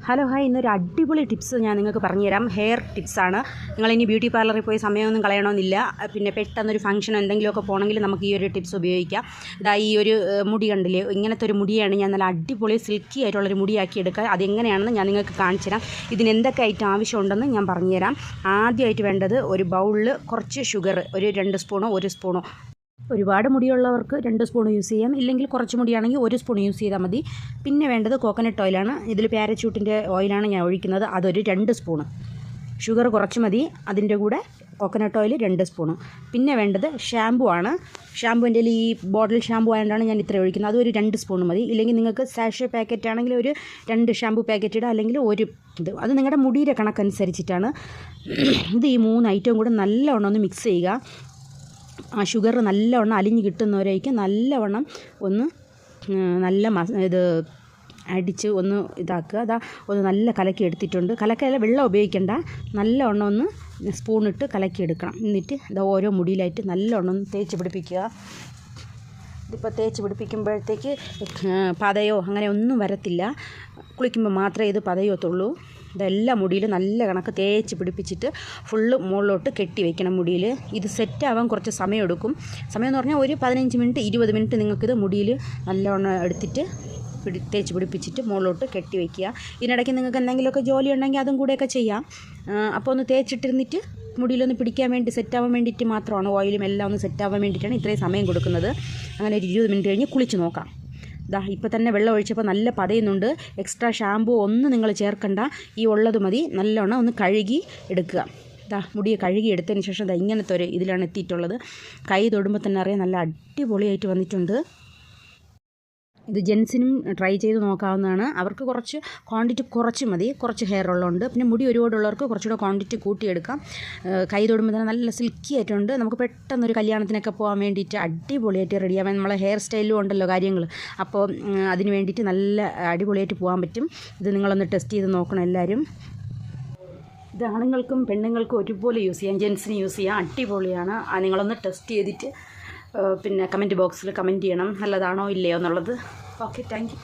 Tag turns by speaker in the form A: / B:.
A: Hello hi, ഇന്നൊരു അടിപൊളി tips ഞാൻ നിങ്ങൾക്ക് പറഞ്ഞുതരാം. ഹെയർ ടിപ്സാണ്. നിങ്ങളിനി ബ്യൂട്ടി പാർലറിൽ പോയി സമയമൊന്നും കളയണമെന്നില്ല. പിന്നെ പെട്ടെന്നൊരു ഫംഗ്ഷനോ എന്തെങ്കിലുമൊക്കെ പോകണമെങ്കിൽ നമുക്ക് ഈ ഒരു ടിപ്സ് ഉപയോഗിക്കാം. ഇതാ ഈ ഒരു മുടി കണ്ടില്ലേ, ഇങ്ങനത്തെ ഒരു മുടിയാണ് ഞാൻ നല്ല അടിപൊളി സിൽക്കി ആയിട്ടുള്ളൊരു മുടിയാക്കി എടുക്കുക. അതെങ്ങനെയാണെന്ന് ഞാൻ നിങ്ങൾക്ക് കാണിച്ചു തരാം. ഇതിന് എന്തൊക്കെ ഐറ്റം ആവശ്യമുണ്ടെന്ന് ഞാൻ പറഞ്ഞുതരാം. ആദ്യമായിട്ട് വേണ്ടത് ഒരു ബൗളിൽ കുറച്ച് ഷുഗർ, ഒരു 2 സ്പൂണോ 1 സ്പൂണോ. ഒരുപാട് മുടിയുള്ളവർക്ക് 2 സ്പൂൺ യൂസ് ചെയ്യാം, ഇല്ലെങ്കിൽ കുറച്ച് മുടിയാണെങ്കിൽ 1 സ്പൂൺ യൂസ് ചെയ്താൽ മതി. പിന്നെ വേണ്ടത് കോക്കനട്ട് ഓയിലാണ്. ഇതിൽ പാരച്യൂട്ടിൻ്റെ ഓയിലാണ് ഞാൻ ഒഴിക്കുന്നത്, അതൊരു 2 സ്പൂണ്. ഷുഗർ കുറച്ച് മതി, അതിൻ്റെ കൂടെ കോക്കനട്ട് ഓയിൽ 2 സ്പൂണ്. പിന്നെ വേണ്ടത് ഷാമ്പു ആണ്. ഷാമ്പുവിൻ്റെ ഈ ബോട്ടിൽ ഷാമ്പു ആയതുകൊണ്ടാണ് ഞാൻ ഇത്ര ഒഴിക്കുന്നത്, അതൊരു 2 സ്പൂൺ മതി. ഇല്ലെങ്കിൽ നിങ്ങൾക്ക് സാഷേ പാക്കറ്റ് ആണെങ്കിൽ ഒരു 2 ഷാമ്പു പാക്കറ്റ് ഇടുക, അല്ലെങ്കിൽ ഒരു ഇത്, അത് നിങ്ങളുടെ മുടിയുടെ കണക്കനുസരിച്ചിട്ടാണ്. ഇത് ഈ 3 ഐറ്റവും കൂടെ നല്ലവണ്ണം ഒന്ന് മിക്സ് ചെയ്യുക. ആ ഷുഗർ നല്ലവണ്ണം അലിഞ്ഞ് കിട്ടുന്നവരേക്ക് നല്ലവണ്ണം ഒന്ന് ഇത് അടിച്ച് ഒന്ന് ഇതാക്കുക. അതാ ഒന്ന് നല്ല കലക്കി എടുത്തിട്ടുണ്ട്. കലക്കല്ല, വെള്ളം ഉപയോഗിക്കേണ്ട, നല്ലവണ്ണം ഒന്ന് സ്പൂണിട്ട് കലക്കി എടുക്കണം. എന്നിട്ട് ഇത് ഓരോ മുടിയിലായിട്ട് നല്ലവണ്ണം ഒന്ന് തേച്ച് പിടിപ്പിക്കുക. ഇതിപ്പോൾ തേച്ച് പിടിപ്പിക്കുമ്പോഴത്തേക്ക് പതയോ അങ്ങനെ ഒന്നും വരത്തില്ല. കുളിക്കുമ്പോൾ മാത്രമേ ഇത് പതയത്തുള്ളൂ. ഇതെല്ലാം മുടിയിൽ നല്ല കണക്ക് തേച്ച് പിടിപ്പിച്ചിട്ട് ഫുള്ള് മുകളിലോട്ട് കെട്ടി വയ്ക്കണം മുടിയിൽ. ഇത് സെറ്റാവാൻ കുറച്ച് സമയം എടുക്കും. സമയം എന്ന് പറഞ്ഞാൽ ഒരു 15 മിനിറ്റ് 20 മിനിറ്റ് നിങ്ങൾക്കിത് മുടിയിൽ നല്ലവണ്ണം എടുത്തിട്ട് തേച്ച് പിടിപ്പിച്ചിട്ട് മുകളിലോട്ട് കെട്ടി വയ്ക്കുക. ഇതിനിടയ്ക്ക് നിങ്ങൾക്ക് എന്തെങ്കിലുമൊക്കെ ജോലി ഉണ്ടെങ്കിൽ അതും കൂടെയൊക്കെ ചെയ്യാം. അപ്പോൾ ഒന്ന് തേച്ചിട്ടിരുന്നിട്ട് മുടിയിലൊന്ന് പിടിക്കാൻ വേണ്ടി, സെറ്റാവാൻ വേണ്ടിയിട്ട് മാത്രമാണ്, ഓയിലും എല്ലാം ഒന്ന് സെറ്റാവാൻ വേണ്ടിയിട്ടാണ് ഇത്രയും സമയം കൊടുക്കുന്നത്. അങ്ങനെ ഒരു 20 മിനിറ്റ് കഴിഞ്ഞ് കുളിച്ച് നോക്കാം. ഇതാ ഇപ്പോൾ തന്നെ വെള്ളം ഒഴിച്ചപ്പോൾ നല്ല പതയുന്നുണ്ട്. എക്സ്ട്രാ ഷാമ്പു ഒന്നും നിങ്ങൾ ചേർക്കണ്ട, ഈ ഉള്ളത് മതി. നല്ലോണം ഒന്ന് കഴുകി എടുക്കുക. ഇതാ മുടിയെ കഴുകി എടുത്തതിന് ശേഷം ഇതാ ഇങ്ങനത്തെ ഒരു ഇതിലാണ് എത്തിയിട്ടുള്ളത്. കൈ തൊടുമ്പോൾ തന്നെ അറിയാം നല്ല അടിപൊളിയായിട്ട് വന്നിട്ടുണ്ട്. ഇത് ജെൻസിനും ട്രൈ ചെയ്ത് നോക്കാവുന്നതാണ്. അവർക്ക് കുറച്ച് ക്വാണ്ടിറ്റി കുറച്ച് മതി, കുറച്ച് ഹെയർ ഉള്ളതുകൊണ്ട്. പിന്നെ മുടി ഒരുപാടുള്ളവർക്ക് കുറച്ചുകൂടെ ക്വാണ്ടിറ്റി കൂട്ടിയെടുക്കാം. കൈ തൊടുമ്പോൾ തന്നെ നല്ല സിൽക്കി ആയിട്ടുണ്ട്. നമുക്ക് പെട്ടെന്നൊരു കല്യാണത്തിനൊക്കെ പോകാൻ വേണ്ടിയിട്ട് അടിപൊളിയായിട്ട് റെഡിയാവാൻ, നമ്മളെ ഹെയർ സ്റ്റൈലും ഉണ്ടല്ലോ കാര്യങ്ങൾ, അപ്പോൾ അതിന് വേണ്ടിയിട്ട് നല്ല അടിപൊളിയായിട്ട് പോകാൻ പറ്റും. ഇത് നിങ്ങളൊന്ന് ടെസ്റ്റ് ചെയ്ത് നോക്കണം എല്ലാവരും. ഇത് ആണുങ്ങൾക്കും പെണ്ണുങ്ങൾക്കും ഒരുപോലെ യൂസ് ചെയ്യാം, ജെൻസിന് യൂസ് ചെയ്യാം. അടിപൊളിയാണ്. നിങ്ങളൊന്ന് ടെസ്റ്റ് ചെയ്തിട്ട് പിന്നെ കമൻറ്റ് ബോക്സിൽ കമൻറ്റ് ചെയ്യണം, നല്ലതാണോ ഇല്ലയോ എന്നുള്ളത്. Okay, thank you.